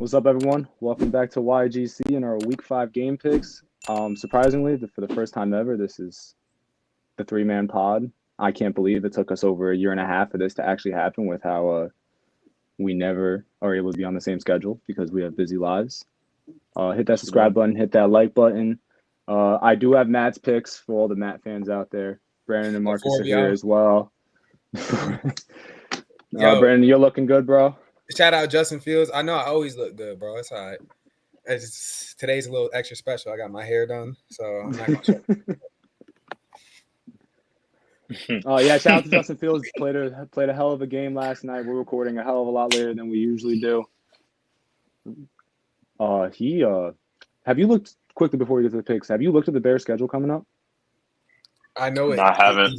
What's up, everyone? Welcome back to YGC and our Week 5 game picks. Surprisingly, for the first time ever, this is the three-man pod. I can't believe it took us over a year and a half for this to actually happen with how we never are able to be on the same schedule because we have busy lives. Hit that subscribe button, hit that like button. I do have Matt's picks for all the Matt fans out there. Brandon and Marcus are here as well. Brandon, you're looking good, bro. Shout out Justin Fields. I know I always look good, bro. It's all right. Today's a little extra special. I got my hair done, so I'm not gonna show. Yeah, shout out to Justin Fields. Played a hell of a game last night. We're recording a hell of a lot later than we usually do. Have you looked quickly before we get to the picks? Have you looked at the Bears' schedule coming up? I know it. No, I haven't.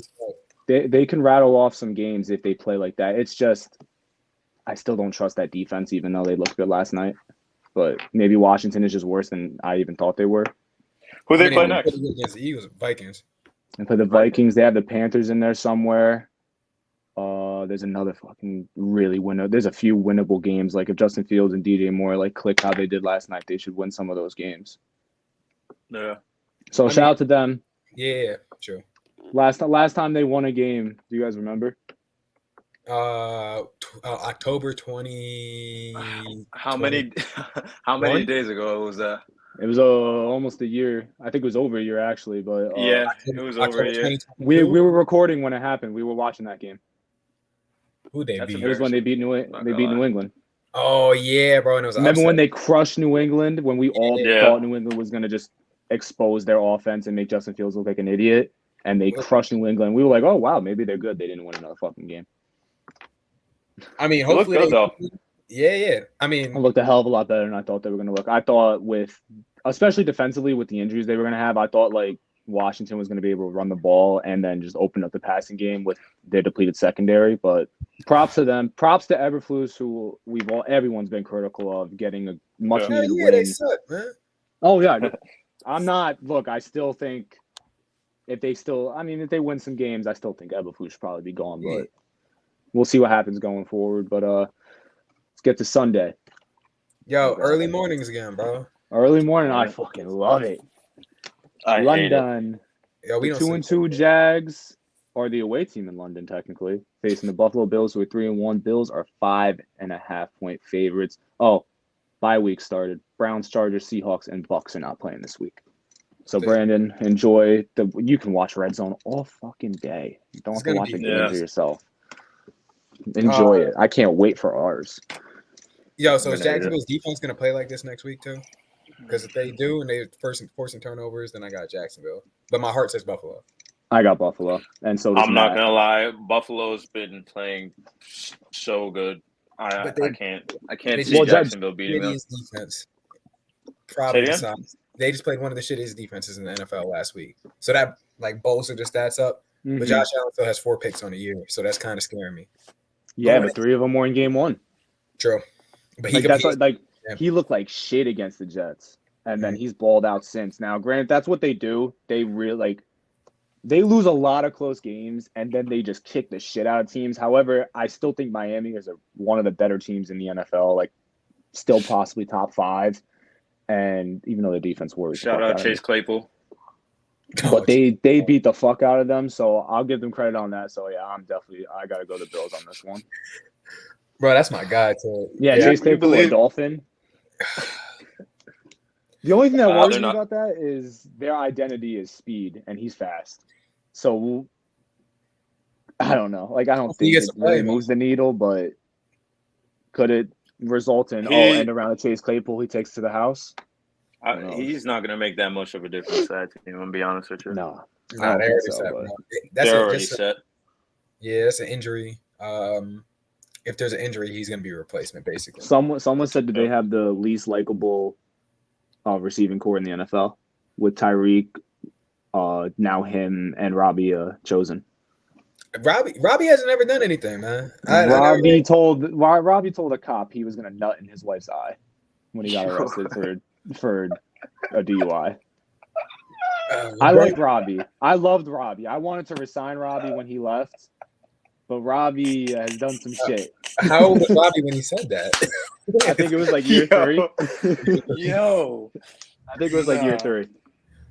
They can rattle off some games if they play like that. It's just I still don't trust that defense, even though they looked good last night. But maybe Washington is just worse than I even thought they were. Who they play next? Against the Eagles, Vikings. And play the Vikings. They have the Panthers in there somewhere. There's another fucking really winnable. There's a few winnable games. Like if Justin Fields and DJ Moore click how they did last night, they should win some of those games. Yeah. So shout out to them. Yeah, sure. Last time they won a game, do you guys remember? October 20. How many days ago was that? It was almost a year. I think it was over a year actually, but yeah, it was over a year. We were recording when it happened. We were watching that game. Who they beat? It was when they beat New England. Oh yeah, bro. And it was remember when they crushed New England? When we all thought New England was gonna just expose their offense and make Justin Fields look like an idiot, and they crushed New England. We were like, oh wow, maybe they're good. They didn't win another fucking game. I mean, hopefully, yeah. I mean, it looked a hell of a lot better than I thought they were going to look. I thought especially defensively with the injuries they were going to have, I thought Washington was going to be able to run the ball and then just open up the passing game with their depleted secondary. But props to them. Props to Eberflus, who everyone's been critical of getting a much needed win. They suck, man. Oh yeah, I'm not. Look, I still think if they win some games, I still think Eberflus should probably be gone, but. We'll see what happens going forward, but let's get to Sunday. Yo, early mornings again, bro. Early morning, I fucking love it. London. Yo, we 2-2 Jags are the away team in London, technically, facing the Buffalo Bills, who are 3-1. Bills are 5.5-point favorites. Oh, bye week started. Browns, Chargers, Seahawks, and Bucks are not playing this week. So Brandon, enjoy you can watch Red Zone all fucking day. You don't have to watch the game for yourself. Enjoy it. I can't wait for ours. Yo, so is Jacksonville's defense going to play like this next week too? Because if they do and they're forcing turnovers, then I got Jacksonville. But my heart says Buffalo. I got Buffalo, and so does I'm not gonna lie. Buffalo's been playing so good. I can't see Jacksonville beating them. Defense. They just played one of the shittiest defenses in the NFL last week, so that bolstered their stats up. Mm-hmm. But Josh Allen still has 4 picks on the year, so that's kind of scaring me. Yeah, but 3 of them were in game 1. True. But he looked like shit against the Jets, and then he's balled out since. Now, granted, that's what they do. They really they lose a lot of close games, and then they just kick the shit out of teams. However, I still think Miami is one of the better teams in the NFL, still possibly top 5. And even though the defense works, shout out Chase Claypool. But they beat the fuck out of them, so I'll give them credit on that. So yeah, I gotta go the Bills on this one. Bro, that's my guy too. Yeah, Chase Claypool, a Dolphin. The only thing that worries me about that is their identity is speed, and he's fast. So I don't know. I don't think it really moves the needle, but could it result in end around the Chase Claypool he takes to the house? He's not going to make that much of a difference. I'm going to be honest with you. No, they already set. They're already set. Yeah, that's an injury. If there's an injury, he's going to be a replacement, basically. Someone said that they have the least likable receiving core in the NFL with Tyreek, now him and Robbie chosen. Robbie hasn't ever done anything, man. Robbie told a cop he was going to nut in his wife's eye when he got arrested for a DUI. I like Robbie. I loved Robbie. I wanted to resign Robbie when he left, but Robbie has done some shit. How old was Robbie when he said that? I think it was like year 3. Yo. I think it was like year 3.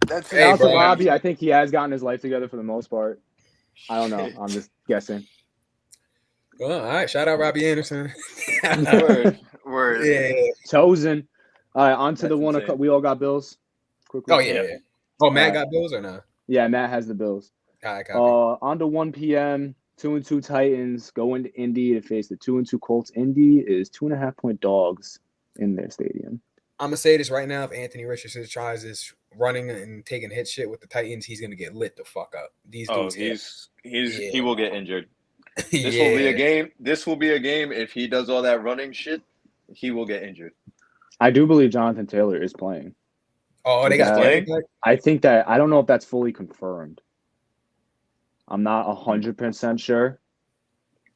That's Hey, Shout out to bro. Robbie. I think he has gotten his life together for the most part. I don't know. I'm just guessing. Well, all right. Shout out Robbie Anderson. Word. Yeah. Chosen. All right, on to That's the one. insane. We all got Bills. Quickly. Oh, yeah. Oh, Matt got Bills or no? Yeah, Matt has the Bills. All right, copy. On to 1 p.m. 2-2 Titans go into Indy to face the 2-2 Colts. Indy is 2.5-point dogs in their stadium. I'm gonna say this right now: if Anthony Richardson tries this running and taking hit shit with the Titans, he's gonna get lit the fuck up. These dudes, he will get injured. This Yeah. will be a game. This will be a game. If he does all that running shit, he will get injured. I do believe Jonathan Taylor is playing. Oh, they got playing? I think that I don't know if that's fully confirmed. I'm not 100% sure.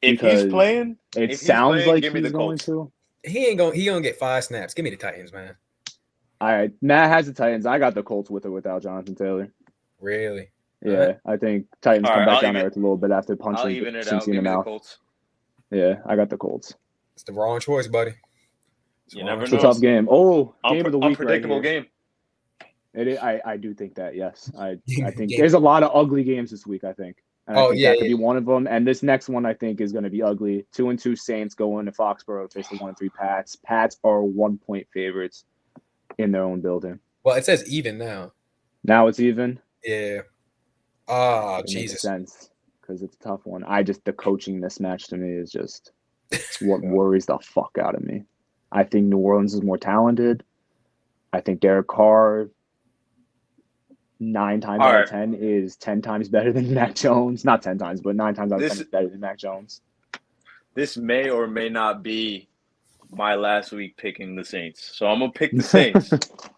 If he's because playing, It if he's sounds playing, like give me he's the going Colts. to. He gonna get 5 snaps. Give me the Titans, man. All right, Matt has the Titans. I got the Colts with or without Jonathan Taylor. Really? Yeah, I think Titans All come right, back I'll down to even- earth a little bit after I'll punching even it Cincy out. in the Give me the mouth. Colts. Yeah, I got the Colts. It's the wrong choice, buddy. You never It's a know. tough game. Oh, game of the week right Unpredictable here. game. It is, I do think that, yes. I think Game. there's a lot of ugly games this week, I think. And I think yeah, that could be one of them. And this next one, I think, is going to be ugly. 2-2 Saints go into Foxborough, face the 1-3 Pats. Pats are 1-point favorites in their own building. Well, it says even now. Now it's even. Yeah. Oh, It makes Jesus. sense because it's a tough one. The coaching mismatch to me is just what worries the fuck out of me. I think New Orleans is more talented. I think Derek Carr 9 times out of 10 is 10 times better than Mac Jones. Not 10 times, but 9 times out of 10 is better than Mac Jones. This may or may not be my last week picking the Saints. So I'm gonna pick the Saints.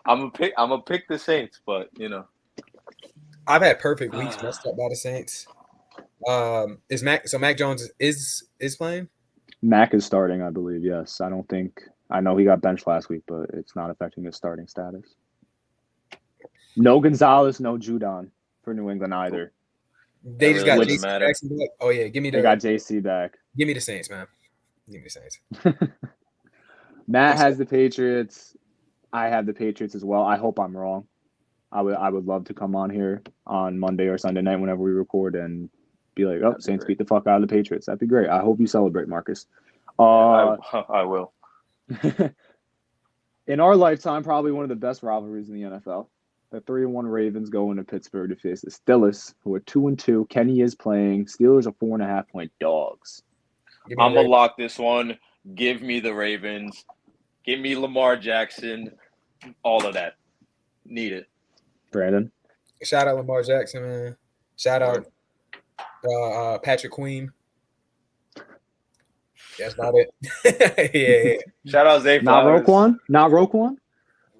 I'm gonna pick the Saints, but you know. I've had perfect weeks messed up by the Saints. Is Mac Jones is playing? Mac is starting, I believe, yes. I know he got benched last week, but it's not affecting his starting status. No Gonzalez, no Judon for New England either. They just got really JC Jackson back. Oh yeah, They got JC back. Give me the Saints, man. Give me the Saints. Matt has the Patriots. I have the Patriots as well. I hope I'm wrong. I would love to come on here on Monday or Sunday night whenever we record and be like, oh, Saints beat the fuck out of the Patriots. That'd be great. I hope you celebrate, Marcus. I will. In our lifetime, probably one of the best rivalries in the NFL. The 3-1 Ravens go into Pittsburgh to face the Steelers, who are 2-2. Kenny is playing. Steelers are 4.5-point dogs. I'm gonna lock this one. Give me the Ravens. Give me Lamar Jackson. All of that. Need it. Brandon. Shout out Lamar Jackson, man. Shout out Patrick Queen. That's about it. Yeah. Shout out Zay Flowers. Not Roquan?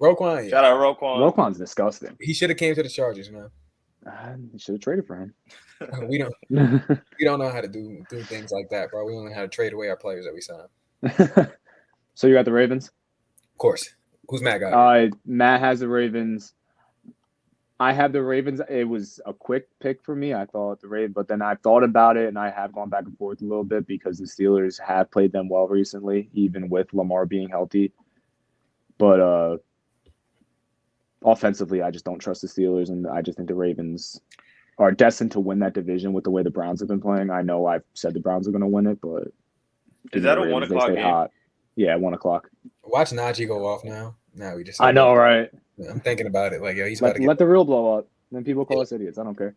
Roquan, yeah. Shout out Roquan. Roquan's disgusting. He should have came to the Chargers, man. You should have traded for him. We don't know how to do things like that, bro. We only know how to trade away our players that we sign. So you got the Ravens? Of course. Who's Matt got? Matt has the Ravens. I have the Ravens. It was a quick pick for me. I thought the Ravens, but then I thought about it, and I have gone back and forth a little bit because the Steelers have played them well recently, even with Lamar being healthy. But offensively, I just don't trust the Steelers, and I just think the Ravens are destined to win that division with the way the Browns have been playing. I know I've said the Browns are going to win it, but is that a 1 o'clock game? Hot. Yeah, 1 o'clock. Watch Najee go off now. Now we just. I know, right? I'm thinking about it. Like, yo, he's about to let the real blow up. Then people call us idiots. I don't care.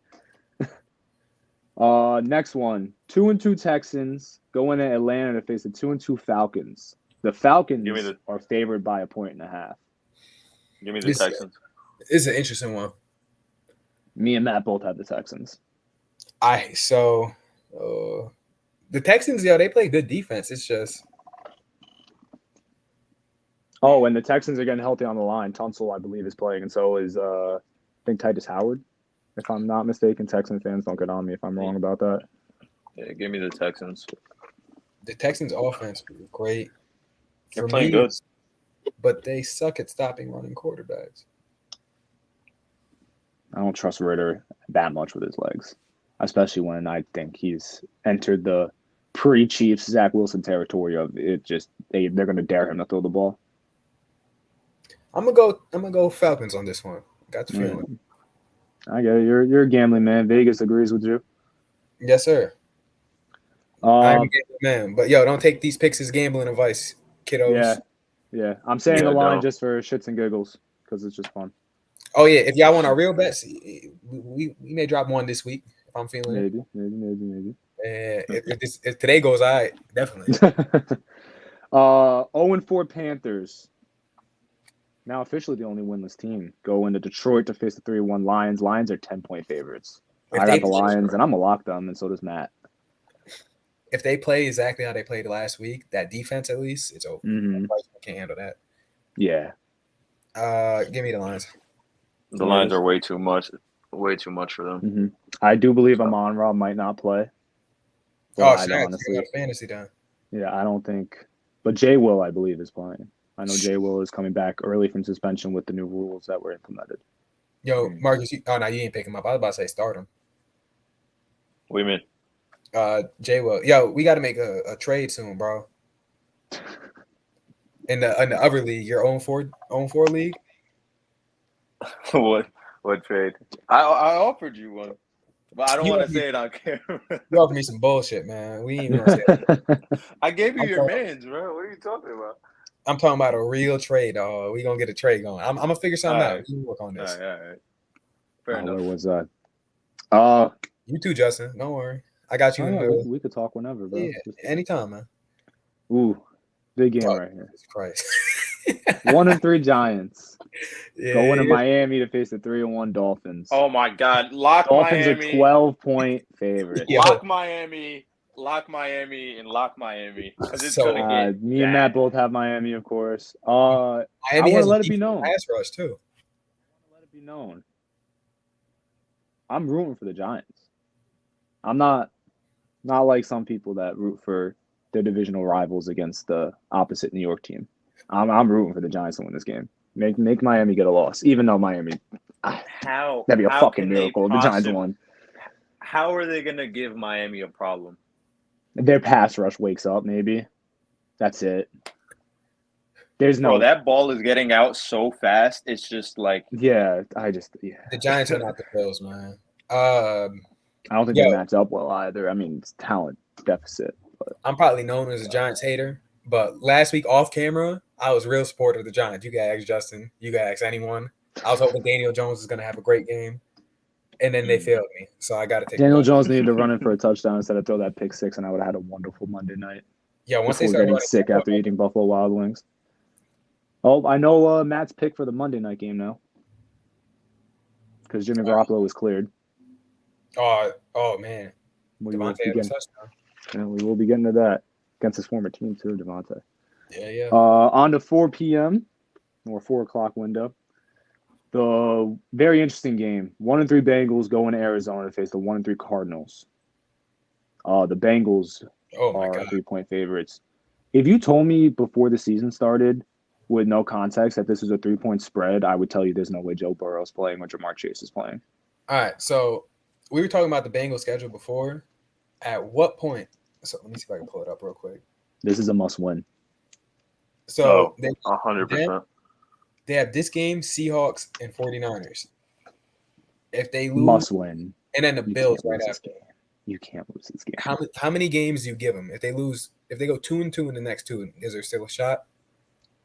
Next one. 2-2 Texans go into Atlanta to face the 2-2 Falcons. The Falcons are favored by 1.5. Give me the Texans. This is an interesting one. Me and Matt both have the Texans. The Texans, yo, they play good defense. It's just. Oh, and the Texans are getting healthy on the line. Tunsil, I believe, is playing, and so is I think Titus Howard. If I'm not mistaken, Texan fans don't get on me if I'm wrong about that. Yeah, give me the Texans. The Texans' offense is great. They're playing good, but they suck at stopping running quarterbacks. I don't trust Ritter that much with his legs, especially when I think he's entered the pre-Chiefs Zach Wilson territory of it. Just they're going to dare him to throw the ball. I'm gonna go Falcons on this one. Got the feeling. I get it. You're a gambling man. Vegas agrees with you. Yes, sir. I'm a gambling man, but don't take these picks as gambling advice, kiddos. Yeah. I'm saying the line just for shits and giggles because it's just fun. Oh yeah, if y'all want our real bets, we may drop one this week if I'm feeling maybe. If today goes, all right, definitely. 0-4 Panthers. Now officially the only winless team go into Detroit to face the 3-1 Lions. Lions are 10-point favorites. I got the Lions, and I'm going to lock them, and so does Matt. If they play exactly how they played last week, that defense at least, it's over. Mm-hmm. Can't handle that. Yeah. Give me the Lions. The Lions are way too much for them. Mm-hmm. I do believe Amon-Ra might not play. Honestly, fantasy down. Yeah, I don't think. But Jay Will, I believe, is playing. I know Jay Will is coming back early from suspension with the new rules that were implemented. Yo, Marcus, you ain't pick him up. I was about to say start him. What do you mean? Jay Will. Yo, we got to make a trade soon, bro. In the other league, your own four league. What trade? I offered you one, but I don't want to say it on camera. You offered me some bullshit, man. We ain't even gonna say it. I gave you your mans, bro. What are you talking about? I'm talking about a real trade, dog. We gonna get a trade going. I'm gonna figure something out. We can work on this. All right. Fair enough. Where was that? You too, Justin. Don't worry. I got you. We could talk whenever, bro. Yeah, anytime, man. Ooh, big game right here. Jesus Christ. 1-3 Giants going to Miami to face the 3-1 Dolphins. Oh my God! Lock Dolphins Miami. are 12-point favorites. Lock Miami, and lock Miami. Because it's gonna get me and Matt both have Miami, of course. Miami I want to let it be known. Pass rush too. I want to let it be known. I'm rooting for the Giants. I'm not like some people that root for their divisional rivals against the opposite New York team. I'm rooting for the Giants to win this game. Make Miami get a loss, even though Miami. That'd be a fucking miracle if the Giants won. How are they gonna give Miami a problem? Their pass rush wakes up. Maybe that's it. There's no. Bro, that ball is getting out so fast. It's just like The Giants are not the Bills, man. I don't think they match up well either. I mean, it's talent deficit. But. I'm probably known as a Giants hater, but last week off camera, I was real supportive of the Giants. You can ask Justin. You can ask anyone. I was hoping Daniel Jones was going to have a great game, and then they failed me. So I got to take Daniel Jones needed to run in for a touchdown instead of throw that pick six, and I would have had a wonderful Monday night. Yeah, once they started getting sick after eating Buffalo Wild Wings. Oh, I know Matt's pick for the Monday night game now because Jimmy Garoppolo was cleared. Oh man, Devontae had a touchdown. We will be getting to that against his former team too, Devontae. Yeah. On to 4 p.m. or 4 o'clock window. The very interesting game. 1-3 Bengals go into Arizona to face the 1-3 Cardinals. The Bengals are 3-point favorites. If you told me before the season started with no context that this was a 3-point spread, I would tell you there's no way Joe Burrow's playing or Jamar Chase is playing. All right, so we were talking about the Bengals schedule before. At what point? So let me see if I can pull it up real quick. This is a must-win. So 100%. They have this game, Seahawks and 49ers. If they lose, must win. And then the Bills right after. You can't lose this game. How many games do you give them? If they lose, if they go 2-2 in the next two, is there still a shot?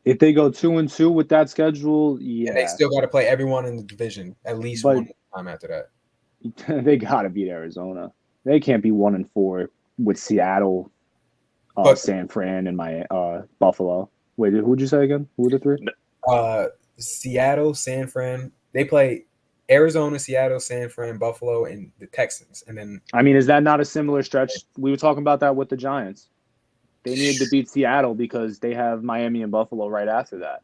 If they go 2-2 with that schedule, yeah. And they still got to play everyone in the division at least one time after that. They got to beat Arizona. They can't be 1-4 with Seattle, San Fran, and Buffalo. Wait, who'd you say again? Who were the three? Seattle, San Fran. They play Arizona, Seattle, San Fran, Buffalo, and the Texans. And then I mean, is that not a similar stretch? We were talking about that with the Giants. They needed to beat Seattle because they have Miami and Buffalo right after that.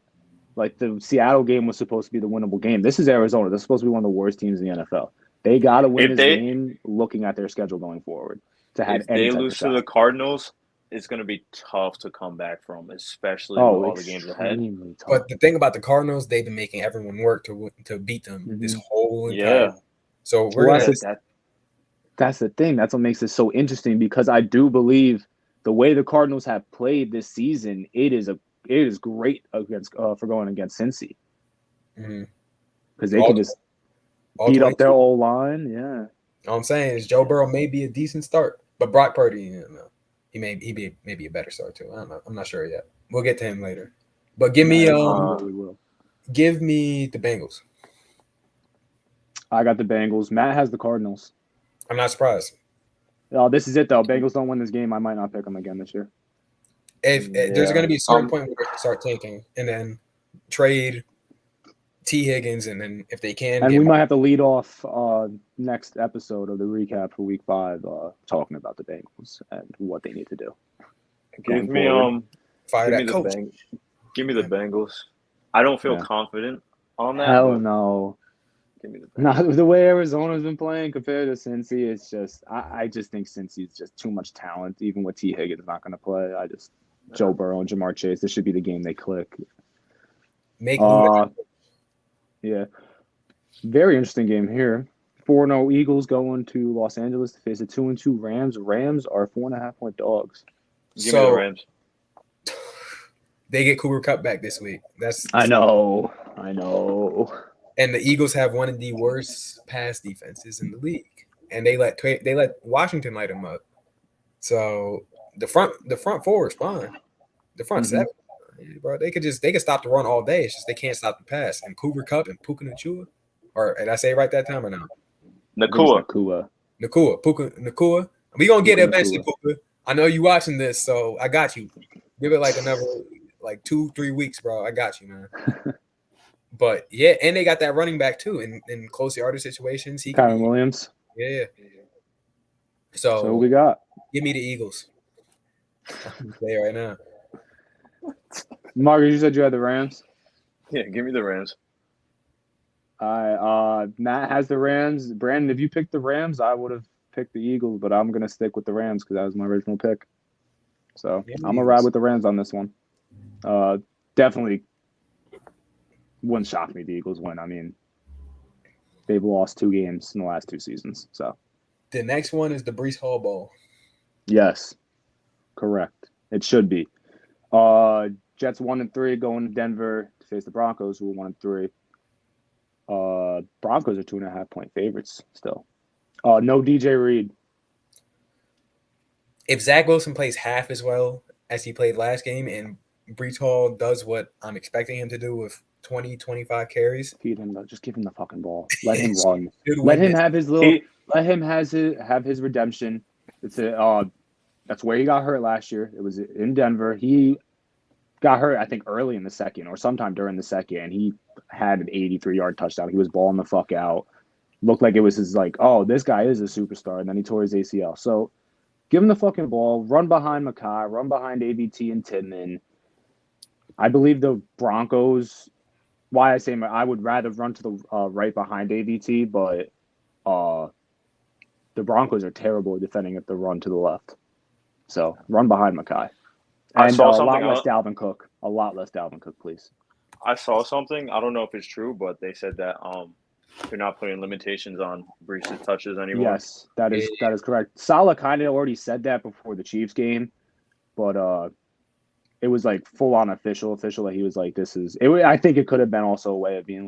Like the Seattle game was supposed to be the winnable game. This is Arizona. This is supposed to be one of the worst teams in the NFL. They got to win this game looking at their schedule going forward. If they lose to the Cardinals, it's going to be tough to come back from, especially with all the games ahead. Tough. But the thing about the Cardinals, they've been making everyone work to beat them this whole entire time. So that's the thing. That's what makes it so interesting because I do believe the way the Cardinals have played this season, it is great against for going against Cincy because they can just beat up their old line. Yeah, all I'm saying is Joe Burrow may be a decent start, but Brock Purdy, he may be maybe a better start too. I don't know. I'm not sure yet. We'll get to him later. But give me the Bengals. I got the Bengals. Matt has the Cardinals. I'm not surprised. This is it though. Bengals don't win this game. I might not pick them again this year. If there's going to be a certain point where they can start tanking, and then trade T. Higgins, and then if they can, and we might have to lead off next episode of the recap for Week 5, talking about the Bengals and what they need to do. Give me the Bengals. I don't feel confident on that. Hell no. Give me the Bengals. Not the way Arizona's been playing compared to Cincy. It's just I just think Cincy's just too much talent. Even with T. Higgins not going to play, Joe Burrow and Jamar Chase. This should be the game they click. Yeah. Very interesting game here. 4-0 Eagles going to Los Angeles to face the 2-2 Rams. Rams are 4.5-point dogs. Give me the Rams. They get Cooper Kupp back this week. I know. And the Eagles have one of the worst pass defenses in the league, and they let Washington light them up. So the front four is fine. The front seven, bro, they could stop the run all day. It's just they can't stop the pass. And Cooper Kupp and Puka Nacua, or did I say it right that time or no? Nakua. Nakua. We gonna get it eventually, Puka. I know you watching this, so I got you. Give it like another 2-3 weeks, bro. I got you, man. But yeah, and they got that running back too in close yardage situations. Kyron Williams. Yeah. So what we got? Give me the Eagles. I'm there right now. Marcus, you said you had the Rams. Yeah, give me the Rams. Matt has the Rams. Brandon, if you picked the Rams, I would have picked the Eagles, but I'm gonna stick with the Rams because that was my original pick. So I'm gonna ride with the Rams on this one. Definitely wouldn't shock me the Eagles win. I mean, they've lost 2 games in the last 2 seasons. So the next one is the Breece Hall Bowl. Yes, correct. It should be. Jets 1-3 going to Denver to face the Broncos, who are 1-3. Broncos are 2.5-point favorites still. No DJ Reed. If Zach Wilson plays half as well as he played last game, and Breece Hall does what I'm expecting him to do with 20-25 carries, just give him the fucking ball. Let him run. Let him have his little. Let him have his redemption. That's where he got hurt last year. It was in Denver. He got hurt, I think, early in the second or sometime during the second, and he had an 83-yard touchdown. He was balling the fuck out. Looked like it was his this guy is a superstar, and then he tore his ACL. So give him the fucking ball. Run behind Makai. Run behind ABT and Tidman. I believe the Broncos. Why I say I would rather run to the right behind ABT, but the Broncos are terrible at defending at the run to the left. So run behind Makai. And a lot less Dalvin Cook. A lot less Dalvin Cook, please. I saw something. I don't know if it's true, but they said that they're not putting limitations on Breece's touches anymore. Yes, that is correct. Salah kind of already said that before the Chiefs game, but it was full on official that he was this is it. I think it could have been also a way of being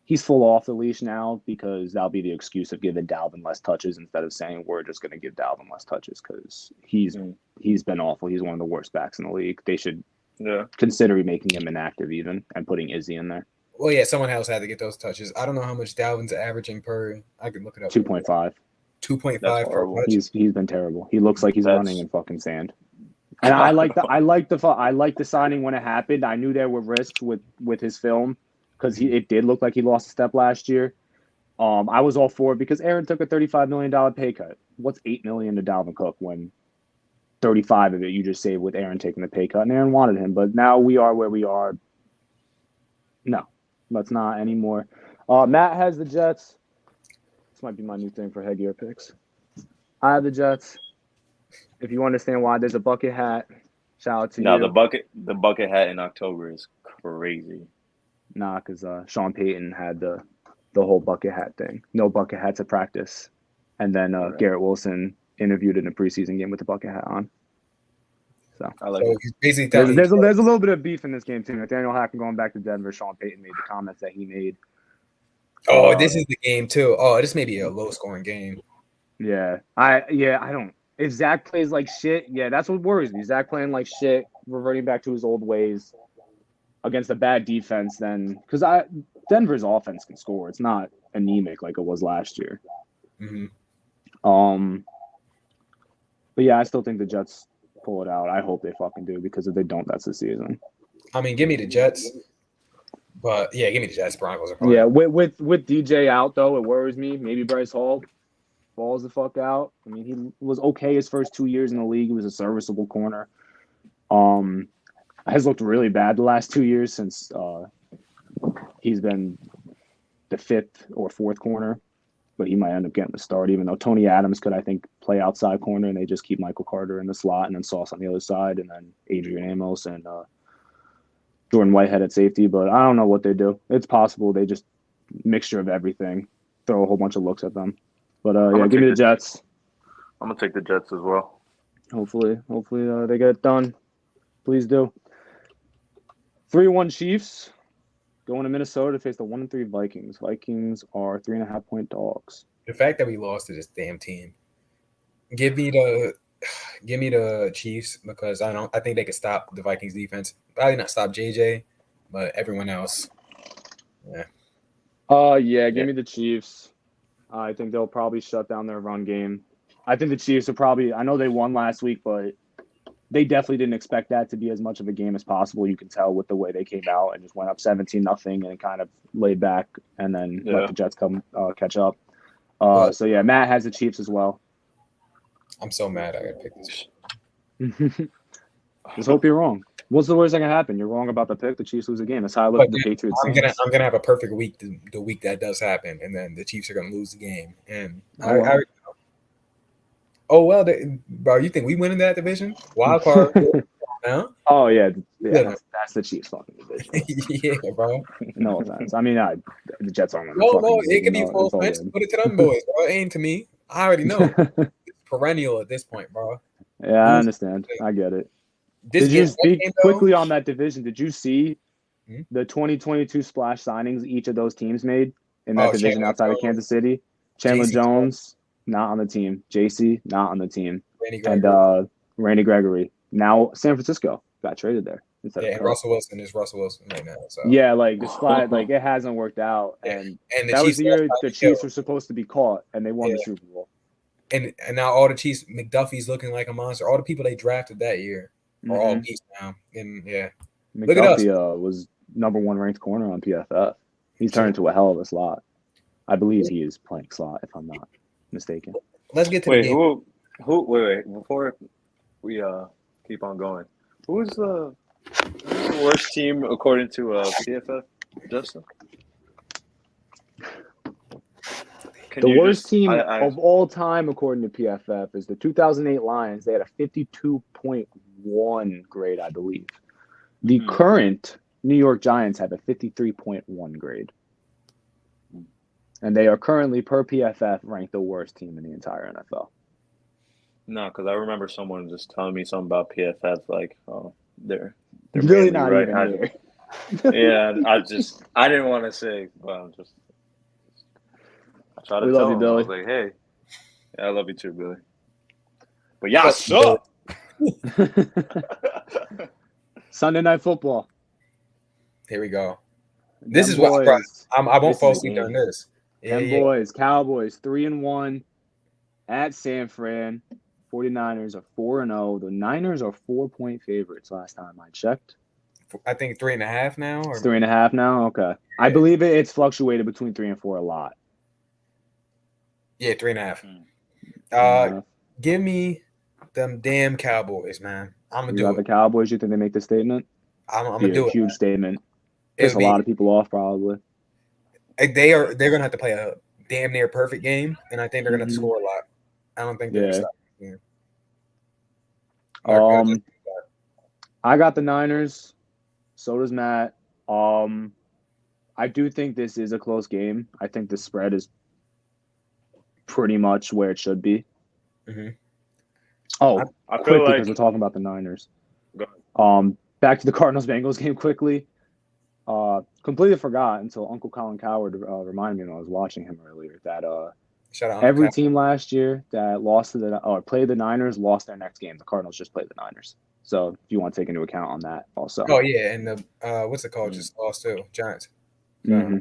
he's full off the leash now because that'll be the excuse of giving Dalvin less touches instead of saying we're just going to give Dalvin less touches because he's been awful. He's one of the worst backs in the league. They should consider making him inactive even and putting Izzy in there. Well, yeah, someone else had to get those touches. I don't know how much Dalvin's averaging per. I could look it up. 2.5. 2.5 per touch. He's been terrible. He looks like he's running in fucking sand. And I like the signing when it happened. I knew there were risks with his film because it did look like he lost a step last year. I was all for it because Aaron took a $35 million pay cut. What's $8 million to Dalvin Cook when 35 of it you just saved with Aaron taking the pay cut and Aaron wanted him, but now we are where we are. No, let's not anymore. Matt has the Jets. This might be my new thing for headgear picks. I have the Jets. If you understand why there's a bucket hat, shout out to you. No, the bucket hat in October is crazy. Nah, because Sean Payton had the whole bucket hat thing. No bucket hats at practice. And then Garrett Wilson interviewed in a preseason game with the bucket hat on. So I like So it. he's basically telling there's you, a little bit of beef in this game too. Nathaniel Hackett going back to Denver. Sean Payton made the comments that he made. this is the game too. Oh, this may be a low scoring game. Yeah, I don't. If Zach plays like shit, yeah, that's what worries me. Zach playing like shit, reverting back to his old ways against a bad defense, then because Denver's offense can score. It's not anemic like it was last year. Mm-hmm. But yeah, I still think the Jets pull it out. I hope they fucking do because if they don't, that's the season. I mean, give me the Jets. But yeah, give me the Jets. Broncos are probably. Yeah, with DJ out though, it worries me. Maybe Bryce Hall falls the fuck out. I mean, he was okay his first 2 years in the league. He was a serviceable corner. Has looked really bad the last 2 years since he's been the fifth or fourth corner, but he might end up getting the start. Even though Tony Adams could, I think, play outside corner, and they just keep Michael Carter in the slot, and then Sauce on the other side, and then Adrian Amos and Jordan Whitehead at safety. But I don't know what they do. It's possible they just mixture of everything, throw a whole bunch of looks at them. But yeah, give me the Jets. I'm gonna take the Jets as well. Hopefully, they get it done. Please do. 3-1 Chiefs going to Minnesota to face the 1-3 Vikings. Vikings are 3.5-point dogs. The fact that we lost to this damn team. Give me the Chiefs because I think they could stop the Vikings defense. Probably not stop JJ, but everyone else. Yeah. Give me the Chiefs. I think they'll probably shut down their run game. I think the Chiefs are probably. I know they won last week, but they definitely didn't expect that to be as much of a game as possible. You can tell with the way they came out and just went up 17-0 and kind of laid back and then let the Jets come catch up. So yeah, Matt has the Chiefs as well. I'm so mad I got to pick this. Just hope you're wrong. What's the worst that can happen? You're wrong about the pick. The Chiefs lose a game. That's how I look at the Patriots. I'm gonna have a perfect week the week that does happen, and then the Chiefs are gonna lose the game. And bro, you think we win in that division? Wild card now? Oh yeah, that's the Chiefs fucking division. Yeah, bro. No offense. I mean, the Jets aren't. No, it could be full offense. Put it to them boys, bro. It ain't to me. I already know. It's perennial at this point, bro. Yeah, I understand. I get it. Did you speak quickly on that division? Did you see the 2022 splash signings each of those teams made in that division Chandler outside Jones, of Kansas City? Chandler JC Jones, not on the team. JC, not on the team. Randy Gregory. And Randy Gregory. Now San Francisco got traded there. And Russell Wilson is Russell Wilson right now. So. Yeah, like the splash, like it hasn't worked out. Yeah. And that was the year the Chiefs were supposed to be caught, and they won the Super Bowl. And now all the Chiefs, McDuffie's looking like a monster. All the people they drafted that year are all beasts now. And yeah, McDuffie, look at us. Was #1 ranked corner on PFF. He's turned into a hell of a slot. I believe he is playing slot, if I'm not mistaken. Let's get to the game. Wait, before we keep on going, who's the worst team according to PFF, Justin? The worst team of all time, according to PFF, is the 2008 Lions. They had a 52.1 grade, I believe. The current New York Giants have a 53.1 grade. And they are currently, per PFF, ranked the worst team in the entire NFL. No, because I remember someone just telling me something about PFF, like, oh, they're really not right. Even here. Yeah, I didn't want to say, but I'm just. I try to tell him, Billy. I was like, hey, yeah, I love you too, Billy. But y'all suck. Sunday Night Football. Here we go. This is what I won't fall asleep on this. Boys, Cowboys 3-1 at San Fran. 49ers are 4-0. The Niners are 4-point favorites last time I checked. I think 3.5 now. It's 3.5 now? Okay. Yeah. I believe it's fluctuated between 3 and 4 a lot. Yeah, 3.5. Give me them damn Cowboys, man. I'm going to do it. The Cowboys, you think they make the statement? I'm going to do it. Huge statement. There's a lot of people off, probably. They're going to have to play a damn near perfect game, and I think they're going to score a lot. I don't think they're going to stop. Yeah. I got the Niners. So does Matt. I do think this is a close game. I think the spread is pretty much where it should be. Mm-hmm. I feel like because we're talking about the Niners. Go ahead. Back to the Cardinals-Bengals game quickly. Completely forgot until Uncle Colin Coward reminded me when I was watching him earlier that Shout out Uncle every Cal. team last year that lost to played the Niners lost their next game. The Cardinals just played the Niners. So if you want to take into account on that also. Oh yeah, and the what's it called? Just lost too. Giants. Yeah,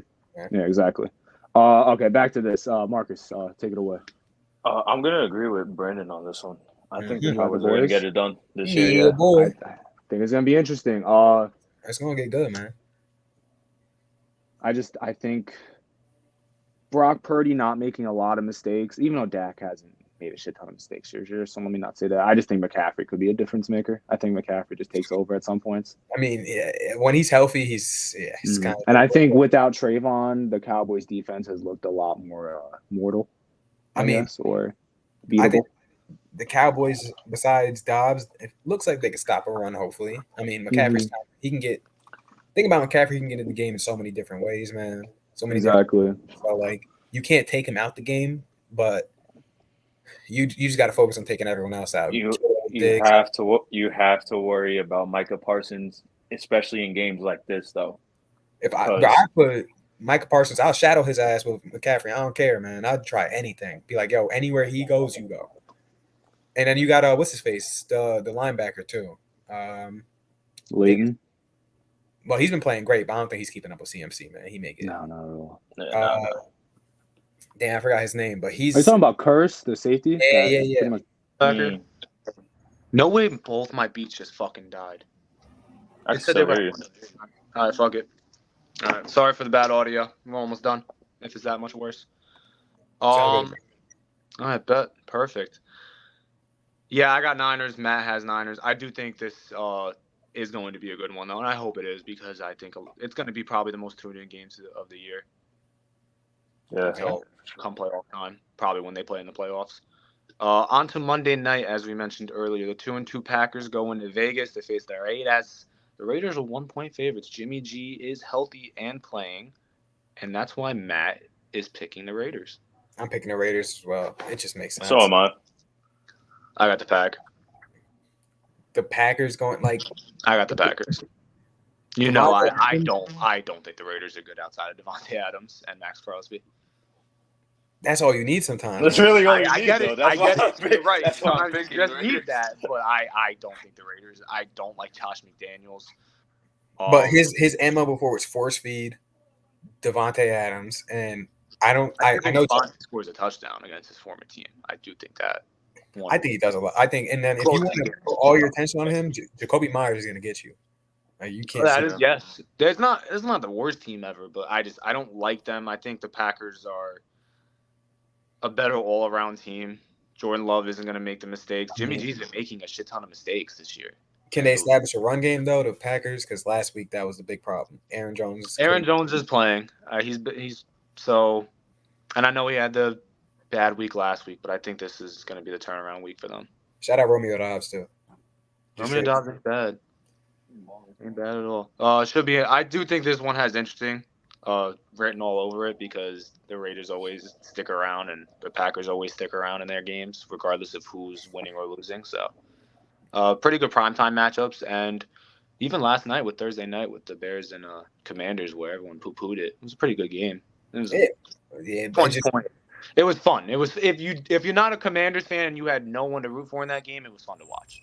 exactly. Okay, back to this. Marcus, take it away. I'm gonna agree with Brandon on this one. I think the You like the Cowboys are gonna boys? get it done this Yeah, year. Yeah. boy. I think it's gonna be interesting. It's gonna get good, man. I think Brock Purdy not making a lot of mistakes, even though Dak hasn't made a shit ton of mistakes this year. So let me not say that. I just think McCaffrey could be a difference maker. I think McCaffrey just takes over at some points. I mean, when he's healthy, he's kind of. And I think without Trayvon, the Cowboys defense has looked a lot more mortal. I guess, or beatable. I think the Cowboys, besides Dobbs, it looks like they can stop a run. Hopefully, I mean McCaffrey's he can get. Think about McCaffrey; he can get in the game in so many different ways, man. So many exactly. So like you can't take him out the game, but you just got to focus on taking everyone else out. You have to worry about Micah Parsons, especially in games like this, though. If I put Micah Parsons, I'll shadow his ass with McCaffrey. I don't care, man. I'd try anything. Be like, yo, anywhere he goes, you go. And then you got what's his face, the linebacker too, Leighton. Well, he's been playing great, but I don't think he's keeping up with CMC, man. He may get no. Damn, I forgot his name, but he's. Are you talking about Curse, the safety? Yeah. No way, both my beats just fucking died. I said they were. All right, fuck it. All right, sorry for the bad audio. We're almost done. If it's that much worse. All right, bet. Perfect. Yeah, I got Niners. Matt has Niners. I do think this is going to be a good one, though, and I hope it is because I think it's going to be probably the most tuned-in games of the year. Yeah. Until come playoff time, probably when they play in the playoffs. On to Monday night, as we mentioned earlier, the 2-2 Packers go into Vegas to face the Raiders. The Raiders are 1-point favorites. Jimmy G is healthy and playing, and that's why Matt is picking the Raiders. I'm picking the Raiders as well. It just makes sense. So am I. I got the Pack. The Packers going like. I got the Packers. You know, I don't think the Raiders are good outside of Devontae Adams and Max Crosby. That's all you need sometimes. That's really all you need. I get it. I get it. You're right. That's why I'm Sometimes picking you just the need Raiders. that. But I don't think the Raiders. I don't like Josh McDaniels. But his MO before was force feed Devontae Adams, and I know Devontae scores a touchdown against his former team. I do think that. I think he does a lot. I think, and then if you want to put all your attention on him, Jacoby Myers is going to get you. Like, you can't. That is yes. It's not the worst team ever, but I don't like them. I think the Packers are a better all-around team. Jordan Love isn't going to make the mistakes. Jimmy G's been making a shit ton of mistakes this year. Can they establish a run game though, the Packers? Because last week that was the big problem. Aaron Jones is playing. He's so, and I know he had the bad week last week, but I think this is going to be the turnaround week for them. Shout out Romeo Dobbs too. Romeo Dobbs ain't bad. Ain't bad at all. Should be. I do think this one has interesting written all over it because the Raiders always stick around and the Packers always stick around in their games, regardless of who's winning or losing. So, pretty good primetime matchups. And even last night with Thursday night with the Bears and Commanders, where everyone poo-pooed it, it was a pretty good game. It was point. It was fun. It was if you're not a Commanders fan and you had no one to root for in that game, it was fun to watch.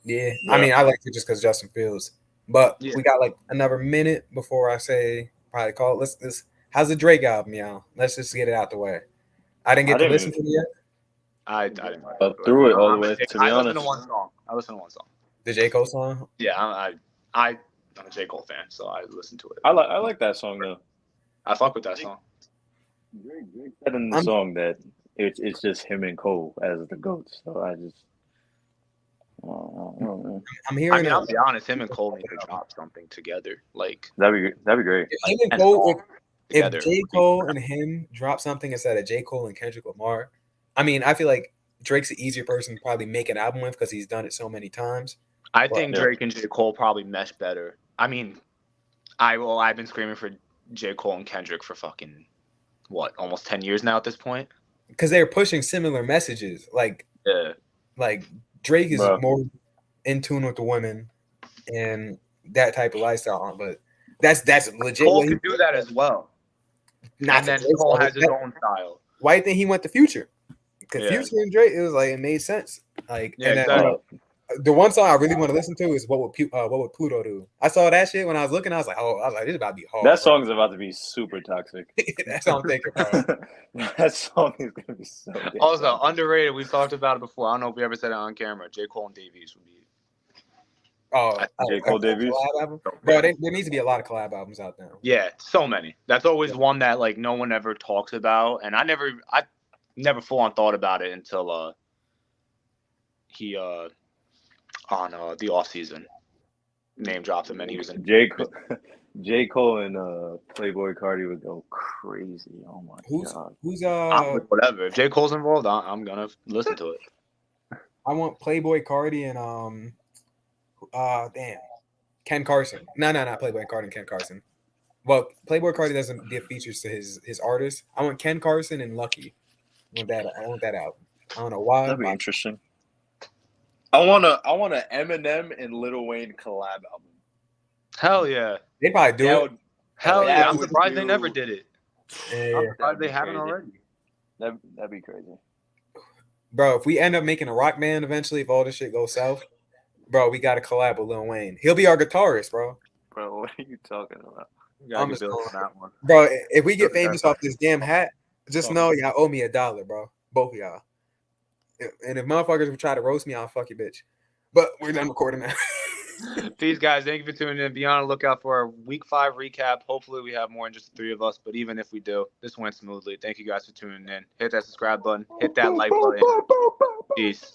Yeah. I mean, I liked it just because Justin Fields. But we got like another minute before I say probably call it. Let's how's the Drake album, y'all? Let's just get it out the way. I didn't get to listen to it yet. I didn't through it all the way. To be honest, I listened to one song. The J. Cole song. Yeah, I'm a J. Cole fan, so I listened to it. I like that song though. I fuck with that song. Drake said in the song that it's just him and Cole as the GOATs. So I just. I'm hearing. I'll be honest. Him and Cole need to drop something together. Like that'd be great. Him and Cole, if J. Cole and him drop something instead of J. Cole and Kendrick Lamar, I mean, I feel like Drake's an easier person to probably make an album with because he's done it so many times. I think Drake and J. Cole probably mesh better. I mean, I've been screaming for J. Cole and Kendrick for fucking almost 10 years now at this point. Because they're pushing similar messages. Like Drake is more in tune with the women. and that type of lifestyle. But that's legit. Cole What he can do that as well. not And then to Drake's Cole level. has his own style. Why do you think he went to Future? Because Yeah. Future and Drake, it was like it made sense. Like, Yeah, and then, exactly. the one song I really want to listen to is what would Pluto do? I saw that shit when I was looking. I was like, this is about to be hard. That song's about to be super toxic. That's what I'm thinking, bro. That song is gonna be so. Damn Also, toxic. underrated. We've talked about it before. I don't know if we ever said it on camera. J. Cole and Davies would be. J. Cole Davies? collab album? Bro, there needs to be a lot of collab albums out there. Yeah, so many. That's always one that like no one ever talks about, and I never full on thought about it until he on the off season name dropped him and he was in J. Cole and Playboy Cardi would go crazy. Oh my god. Who's whatever. If J. Cole's involved, I'm gonna listen to it. I want Playboy Cardi and Ken Carson. No, not Playboy Cardi and Ken Carson. Well, Playboy Cardi doesn't give features to his artists. I want Ken Carson and Lucky. I want that album. I don't know why. That'd be interesting. I want a Eminem and Lil Wayne collab album. Hell yeah. They probably do it. Hell that yeah. I'm would surprised they do- never did it. Yeah. I'm surprised they be haven't crazy. already. That'd be crazy. Bro, if we end up making a rock band eventually, if all this shit goes south, bro, we got to collab with Lil Wayne. He'll be our guitarist, bro. Bro, what are you talking about? I'm just build going- on that one. Bro, if we get famous off this damn hat, just know y'all owe me $1, bro. Both of y'all. And if motherfuckers will try to roast me, I'll fuck your bitch. But we're done recording now. Peace, guys. Thank you for tuning in. Be on the lookout for our Week 5 recap. Hopefully, we have more than just the three of us. But even if we do, this went smoothly. Thank you guys for tuning in. Hit that subscribe button. Hit that like button. Peace.